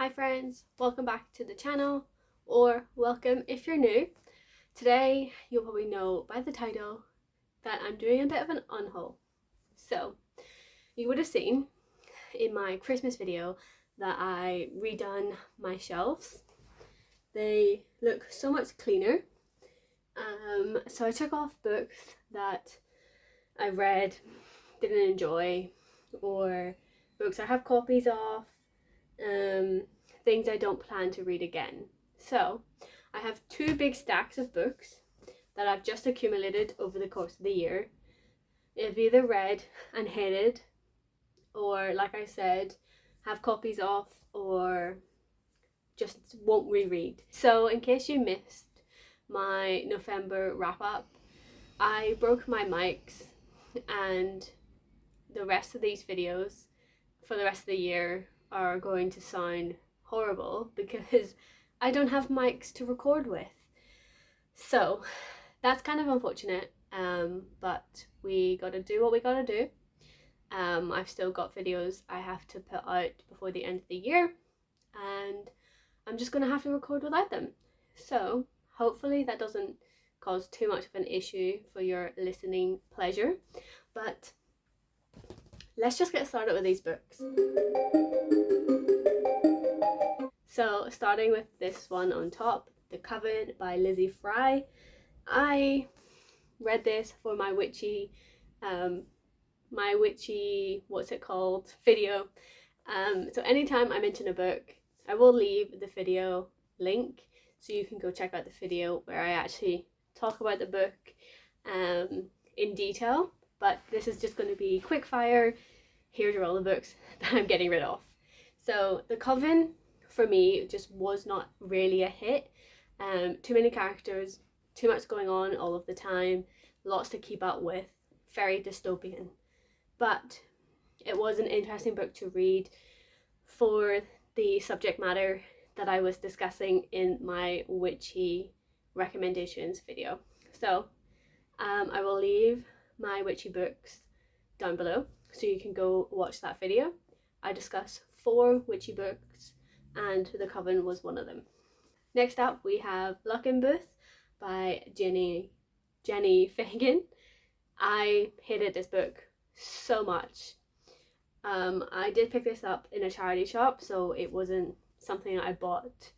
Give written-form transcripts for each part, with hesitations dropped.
Hi friends, welcome back to the channel, or welcome if you're new. Today you'll probably know by the title that I'm doing a bit of an unhaul. So you would have seen in my Christmas video that I redone my shelves. They look so much cleaner. So I took off books that I read, didn't enjoy, or books I have copies of, things I don't plan to read again. So I have two big stacks of books that I've just accumulated over the course of the year. I've either read and hated, or like I said, have copies of, or just won't reread. So in case you missed my November wrap up, I broke my mics, and the rest of these videos for the rest of the year are going to sound horrible because I don't have mics to record with. So that's kind of unfortunate, but we gotta do what we gotta do. I've still got videos I have to put out before the end of the year, and I'm just gonna have to record without them. So hopefully that doesn't cause too much of an issue for your listening pleasure, but let's just get started with these books. So starting with this one on top, The Coven by Lizzie Fry. I read this for my witchy what's it called video. So anytime I mention a book, I will leave the video link so you can go check out the video where I actually talk about the book in detail. But this is just going to be quick fire. Here's all the books that I'm getting rid of. So The Coven for me just was not really a hit. Too many characters, too much going on all of the time, lots to keep up with, very dystopian. But it was an interesting book to read for the subject matter that I was discussing in my witchy recommendations video. So I will leave my witchy books down below so you can go watch that video. I discuss 4 witchy books and The Coven was one of them. Next up we have Luckenbooth by Jenny Fagan. I hated this book so much. I did pick this up in a charity shop, so it wasn't something I bought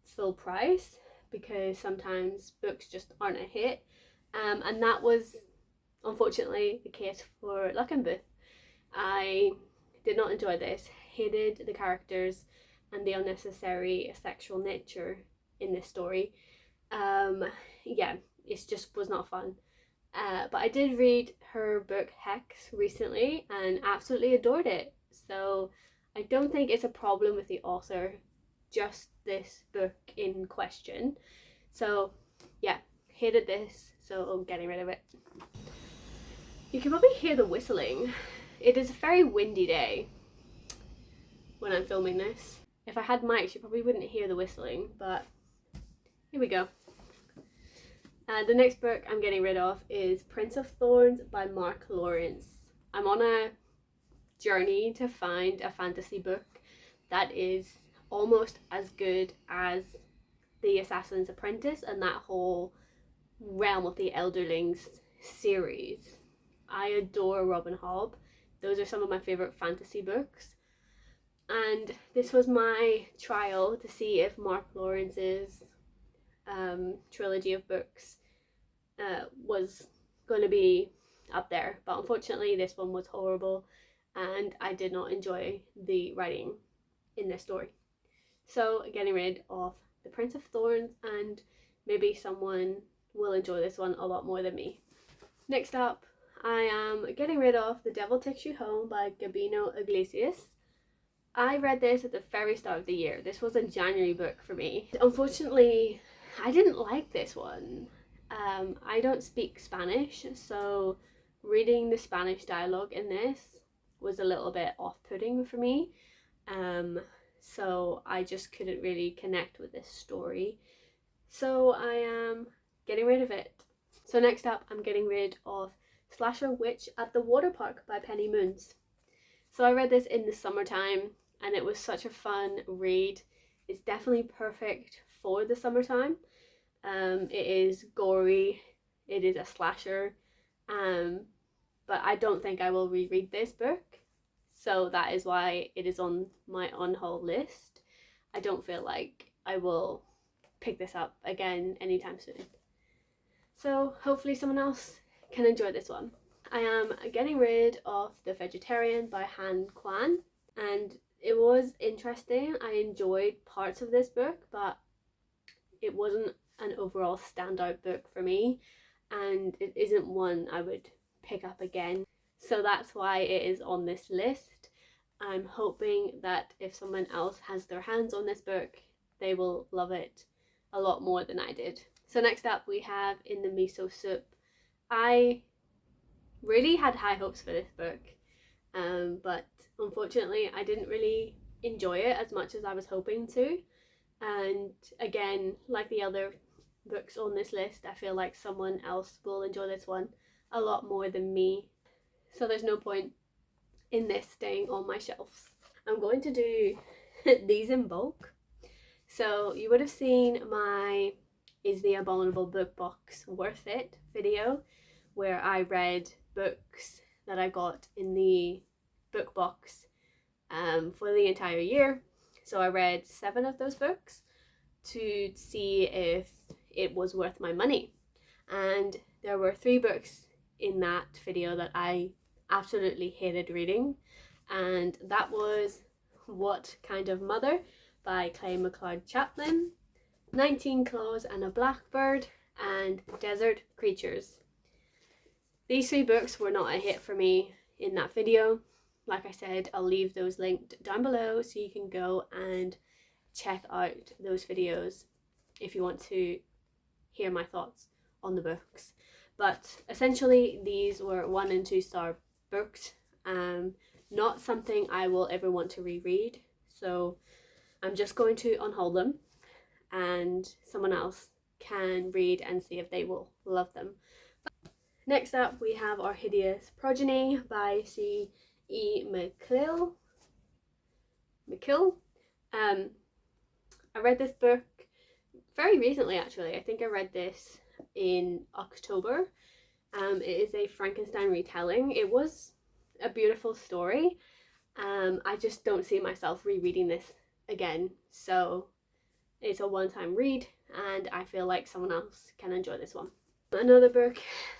full price because sometimes books just aren't a hit, and that was unfortunately the case for Luckenbooth. I did not enjoy this, hated the characters and the unnecessary sexual nature in this story. Yeah, it just was not fun. But I did read her book Hex recently and absolutely adored it. So I don't think it's a problem with the author, just this book in question. So yeah, hated this, so I'm getting rid of it. You can probably hear the whistling. It is a very windy day when I'm filming this. If I had mics, you probably wouldn't hear the whistling, but here we go. The next book I'm getting rid of is Prince of Thorns by Mark Lawrence. I'm on a journey to find a fantasy book that is almost as good as The Assassin's Apprentice and that whole realm of the Elderlings series. I adore Robin Hobb. Those are some of my favourite fantasy books. And this was my trial to see if Mark Lawrence's trilogy of books was going to be up there, but unfortunately this one was horrible and I did not enjoy the writing in this story. So getting rid of The Prince of Thorns, and maybe someone will enjoy this one a lot more than me. Next up, I am getting rid of The Devil Takes You Home by Gabino Iglesias. I read this at the very start of the year. This was a January book for me. Unfortunately, I didn't like this one. I don't speak Spanish, so reading the Spanish dialogue in this was a little bit off-putting for me. So I just couldn't really connect with this story. So I am getting rid of it. So next up, I'm getting rid of Slasher Witch at the Water Park by Penny Moons. So I read this in the summertime, and it was such a fun read. It's definitely perfect for the summertime. It is gory, it is a slasher, but I don't think I will reread this book, so that is why it is on my unhaul list. I don't feel like I will pick this up again anytime soon. So hopefully someone else can enjoy this one. I am getting rid of The Vegetarian by Han Kwan, and it was interesting. I enjoyed parts of this book, but it wasn't an overall standout book for me, and it isn't one I would pick up again. So that's why it is on this list. I'm hoping that if someone else has their hands on this book, they will love it a lot more than I did. So next up we have In the Miso Soup. I really had high hopes for this book, but unfortunately I didn't really enjoy it as much as I was hoping to. And again, like the other books on this list, I feel like someone else will enjoy this one a lot more than me. So there's no point in this staying on my shelves. I'm going to do these in bulk. So you would have seen my Is the Abominable Book Box Worth It video, where I read books that I got in the book box for the entire year. So I read 7 of those books to see if it was worth my money. And there were 3 books in that video that I absolutely hated reading, and that was What Kind of Mother by Clay McLeod Chaplin, 19 Claws and a Blackbird, and Desert Creatures. These 3 books were not a hit for me in that video. Like I said, I'll leave those linked down below so you can go and check out those videos if you want to hear my thoughts on the books. But essentially these were 1 and 2 star books, not something I will ever want to reread, so I'm just going to unhaul them and someone else can read and see if they will love them. Next up we have Our Hideous Progeny by C.E. McKill. I read this book very recently actually. I think I read this in October. It is a Frankenstein retelling. It was a beautiful story. I just don't see myself rereading this again, so it's a one-time read and I feel like someone else can enjoy this one. Another book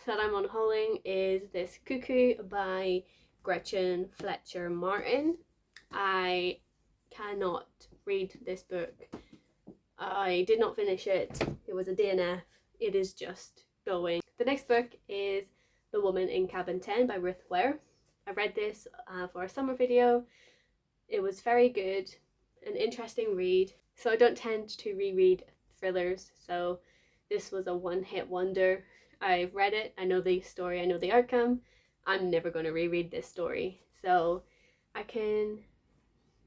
that I'm unhauling is This Cuckoo by Gretchen Fletcher Martin. I cannot read this book. I did not finish it. It was a DNF. It is just going. The next book is The Woman in Cabin 10 by Ruth Ware. I read this for a summer video. It was very good, an interesting read. So I don't tend to reread thrillers, so this was a one-hit wonder. I read it, I know the story, I know the outcome. I'm never going to reread this story, so I can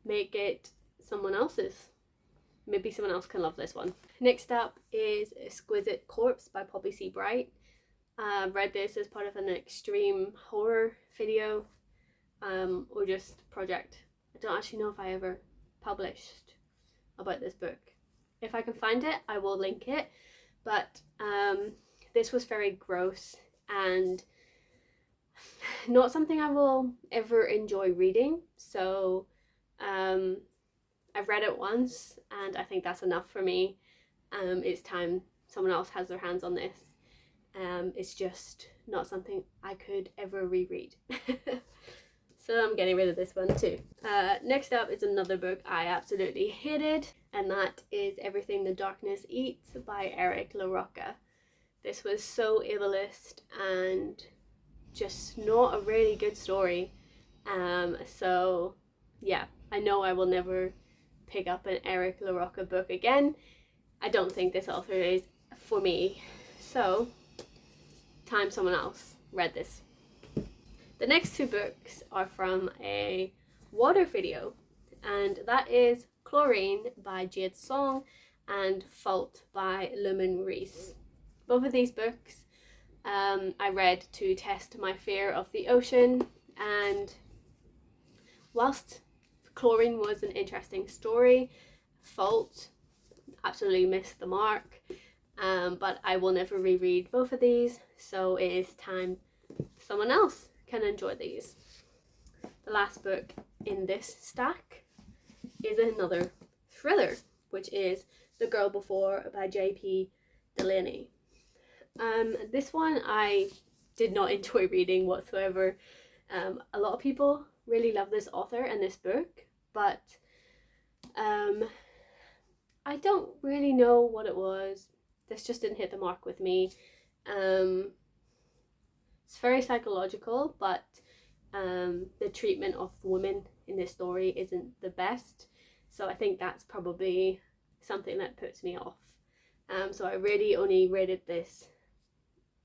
make it someone else's. Maybe someone else can love this one. Next up is Exquisite Corpse by Poppy C. Bright. Read this as part of an extreme horror video or just project. I don't actually know if I ever published about this book. If I can find it, I will link it, but this was very gross and not something I will ever enjoy reading, so I've read it once and I think that's enough for me. It's time someone else has their hands on this. It's just not something I could ever reread. So I'm getting rid of this one too. Next up is another book I absolutely hated, and that is Everything the Darkness Eats by Eric LaRocca. This was so ableist and just not a really good story. So yeah, I know I will never pick up an Eric LaRocca book again. I don't think this author is for me. So time someone else read this. The next 2 books are from a water video, and that is Chlorine by Jade Song and Fault by Lumen Reese. Both of these books I read to test my fear of the ocean, and whilst Chlorine was an interesting story. Fault absolutely missed the mark. But I will never reread both of these, so it is time someone else can enjoy these. The last book in this stack is another thriller, which is The Girl Before by J.P. Delaney. This one I did not enjoy reading whatsoever. A lot of people really love this author and this book, but I don't really know what it was. This just didn't hit the mark with me. It's very psychological, but the treatment of women in this story isn't the best. So I think that's probably something that puts me off. So I really only rated this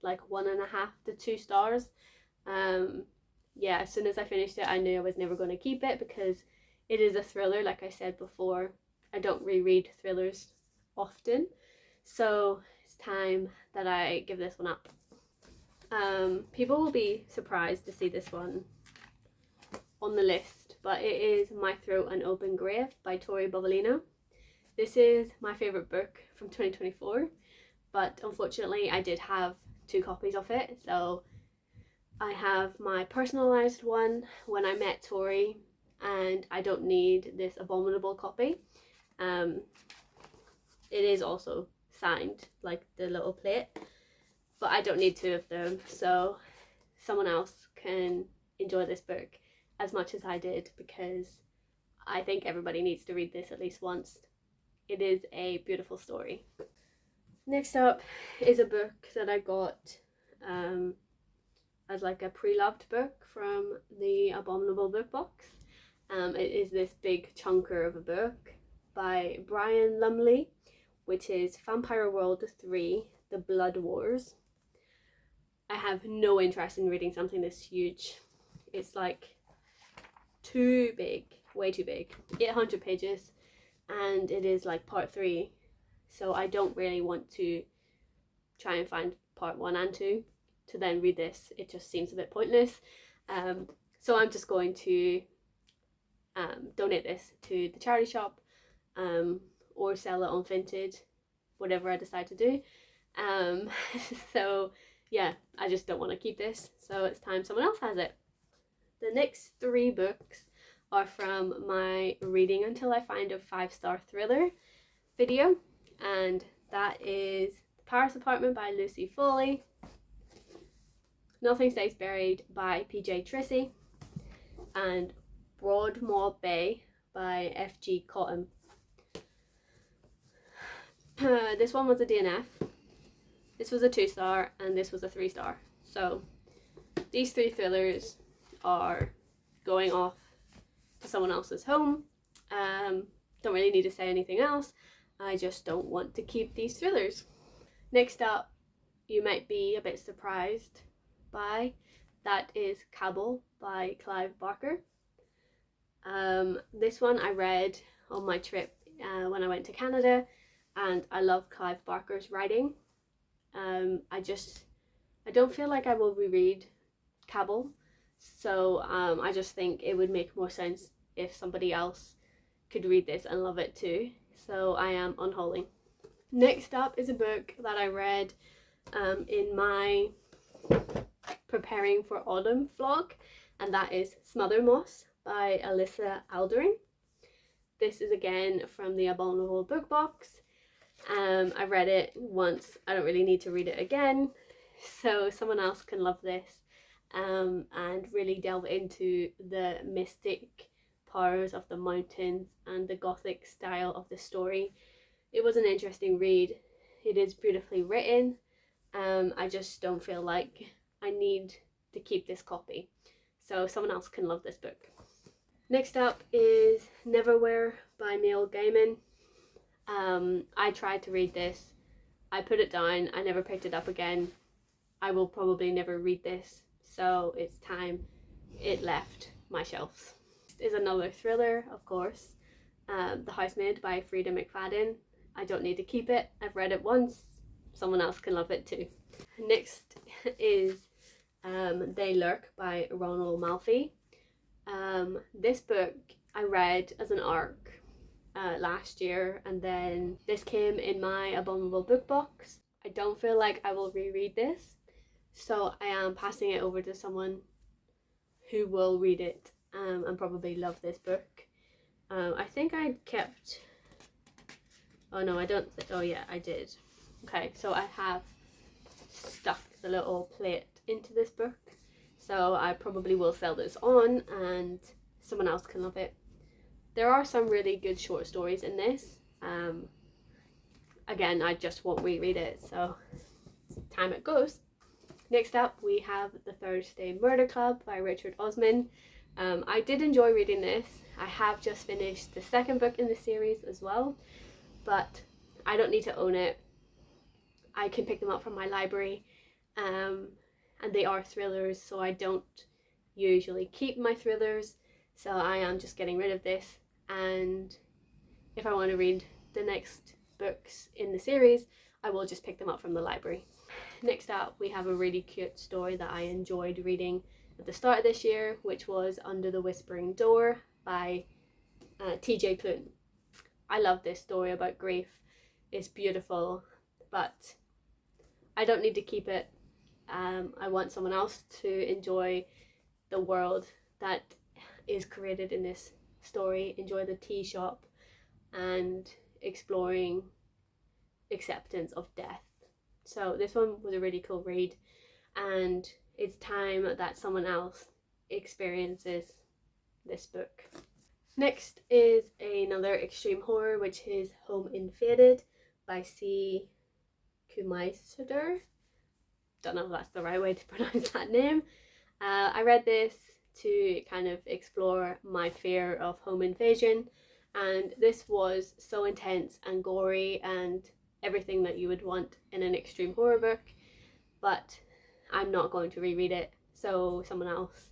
like 1.5 to 2 stars. Yeah, as soon as I finished it, I knew I was never going to keep it because it is a thriller. Like I said before, I don't reread thrillers often. So it's time that I give this one up. People will be surprised to see this one on the list, but it is My Throat an Open Grave by Tori Bovalino. This is my favourite book from 2024, but unfortunately I did have 2 copies of it. So I have my personalised one when I met Tori, and I don't need this abominable copy. It is also signed, like the little plate, but I don't need 2 of them, so someone else can enjoy this book as much as I did, because I think everybody needs to read this at least once. It is a beautiful story. Next up is a book that I got as like a pre-loved book from the Abominable Book Box. It is this big chunker of a book by Brian Lumley, which is Vampire World 3, The Blood Wars. I have no interest in reading something this huge. It's like too big, way too big. 800 pages, and it is like part 3. So I don't really want to try and find part 1 and 2 to then read this. It just seems a bit pointless. So I'm just going to donate this to the charity shop, or sell it on Vinted, whatever I decide to do. So yeah, I just don't want to keep this, so it's time someone else has it. The next 3 books are from my Reading Until I Find a 5-Star Thriller video, and that is The Paris Apartment by Lucy Foley, Nothing Stays Buried by PJ Tracy, and Broadmoor Bay by F.G. Cotton. This one was a DNF, this was a 2-star, and this was a 3-star. So these 3 thrillers are going off to someone else's home. Don't really need to say anything else. I just don't want to keep these thrillers. Next up, you might be a bit surprised by, that is Cabal by Clive Barker. This one I read on my trip when I went to Canada, and I love Clive Barker's writing. I don't feel like I will reread Cabal, so I just think it would make more sense if somebody else could read this and love it too. So I am unhauling. Next up is a book that I read in my preparing for autumn vlog, and that is Smother Moss by Alyssa Aldering. This is again from the Abominable Book Box. I read it once, I don't really need to read it again, so someone else can love this and really delve into the mystic powers of the mountains and the gothic style of the story. It was an interesting read. It is beautifully written. I just don't feel like I need to keep this copy, so someone else can love this book. Next up is Neverwhere by Neil Gaiman. I tried to read this, I put it down, I never picked it up again. I will probably never read this, so it's time it left my shelves. This is another thriller, of course, The Housemaid by Frida McFadden. I don't need to keep it, I've read it once, someone else can love it too. Next is They Lurk by Ronald Malfi. This book I read as an arc last year, and then this came in my Abominable Book box. I don't feel like I will reread this, so I am passing it over to someone who will read it and probably love this book. I think I kept, oh no I don't, oh yeah I did. Okay, so I have stuck the little plate into this book, so I probably will sell this on and someone else can love it. There are some really good short stories in this. Again, I just won't reread it, so time it goes. Next up we have The Thursday Murder Club by Richard Osman. I did enjoy reading this. I have just finished the second book in the series as well, but I don't need to own it. I can pick them up from my library, and they are thrillers, so I don't usually keep my thrillers, so I am just getting rid of this, and if I want to read the next books in the series, I will just pick them up from the library. Next up we have a really cute story that I enjoyed reading at the start of this year, which was Under the Whispering Door by TJ Klune. I love this story about grief. It's beautiful, but I don't need to keep it. I want someone else to enjoy the world that is created in this story, enjoy the tea shop and exploring acceptance of death. So this one was a really cool read, and it's time that someone else experiences this book. Next is another extreme horror, which is Home Invaded by C. Kumaister. Don't know if that's the right way to pronounce that name. I read this to kind of explore my fear of home invasion, and this was so intense and gory and everything that you would want in an extreme horror book, but I'm not going to reread it, so someone else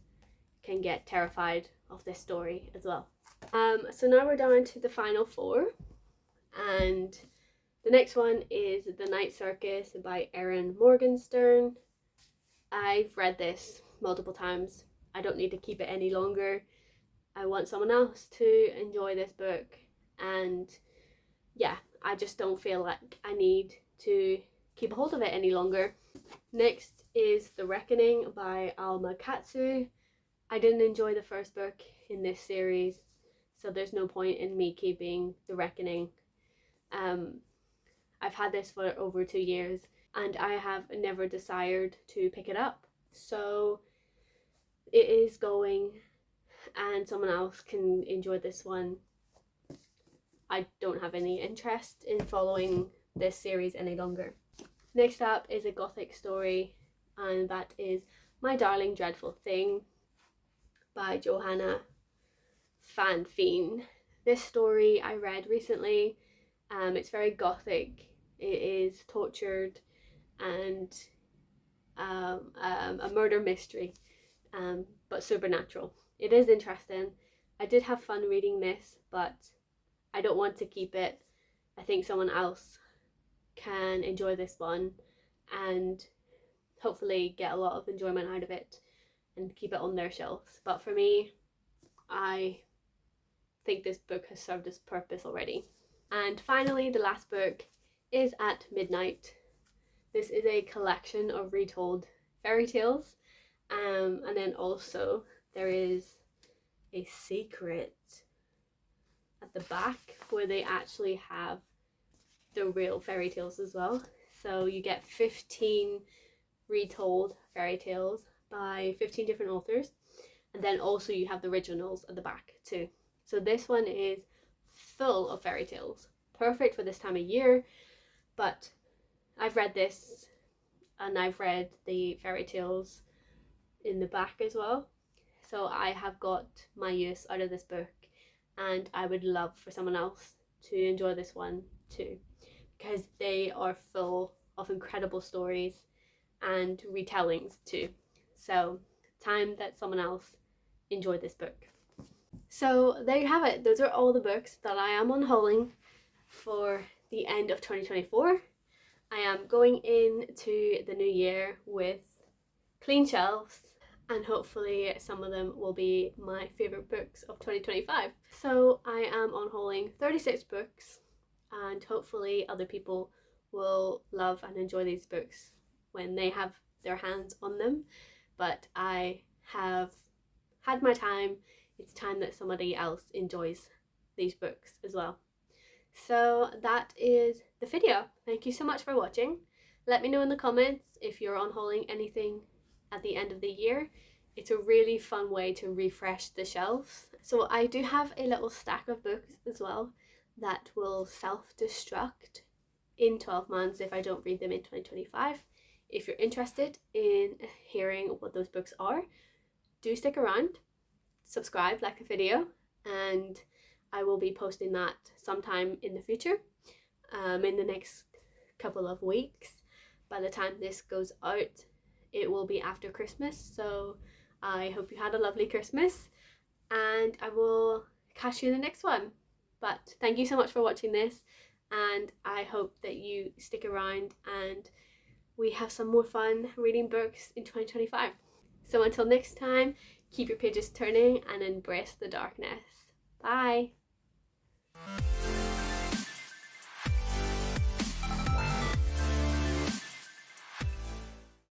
can get terrified of this story as well. So now we're down to the final four, and the next one is The Night Circus by Erin Morgenstern. I've read this multiple times. I don't need to keep it any longer. I want someone else to enjoy this book, and yeah, I just don't feel like I need to keep a hold of it any longer. Next is The Reckoning by Alma Katsu. I didn't enjoy the first book in this series, so there's no point in me keeping The Reckoning. I've had this for over 2 years and I have never desired to pick it up, so it is going and someone else can enjoy this one. I don't have any interest in following this series any longer. Next up is a gothic story, and that is My Darling Dreadful Thing by Johanna Van Veen. This story I read recently. It's very gothic. It is tortured and a murder mystery, but supernatural. It is interesting. I did have fun reading this, but I don't want to keep it. I think someone else can enjoy this one and hopefully get a lot of enjoyment out of it and keep it on their shelves. But for me, I think this book has served its purpose already. And finally, the last book is At Midnight. This is a collection of retold fairy tales, and then also there is a secret at the back where they actually have the real fairy tales as well. So you get 15 retold fairy tales by 15 different authors, and then also you have the originals at the back too. So this one is full of fairy tales, perfect for this time of year. But I've read this and I've read the fairy tales in the back as well, so I have got my use out of this book, and I would love for someone else to enjoy this one too, because they are full of incredible stories and retellings too. So time that someone else enjoyed this book. So there you have it. Those are all the books that I am unhauling for the end of 2024. I am going into the new year with clean shelves and hopefully some of them will be my favourite books of 2025. So I am unhauling 36 books, and hopefully other people will love and enjoy these books when they have their hands on them. But I have had my time. It's time that somebody else enjoys these books as well. So that is the video. Thank you so much for watching. Let me know in the comments if you're unhauling anything at the end of the year. It's a really fun way to refresh the shelves. So I do have a little stack of books as well that will self-destruct in 12 months if I don't read them in 2025. If you're interested in hearing what those books are, do stick around, subscribe, like the video, and I will be posting that sometime in the future, in the next couple of weeks. By the time this goes out, it will be after Christmas, so I hope you had a lovely Christmas, and I will catch you in the next one. But thank you so much for watching this, and I hope that you stick around and we have some more fun reading books in 2025. So until next time, keep your pages turning and embrace the darkness. Bye!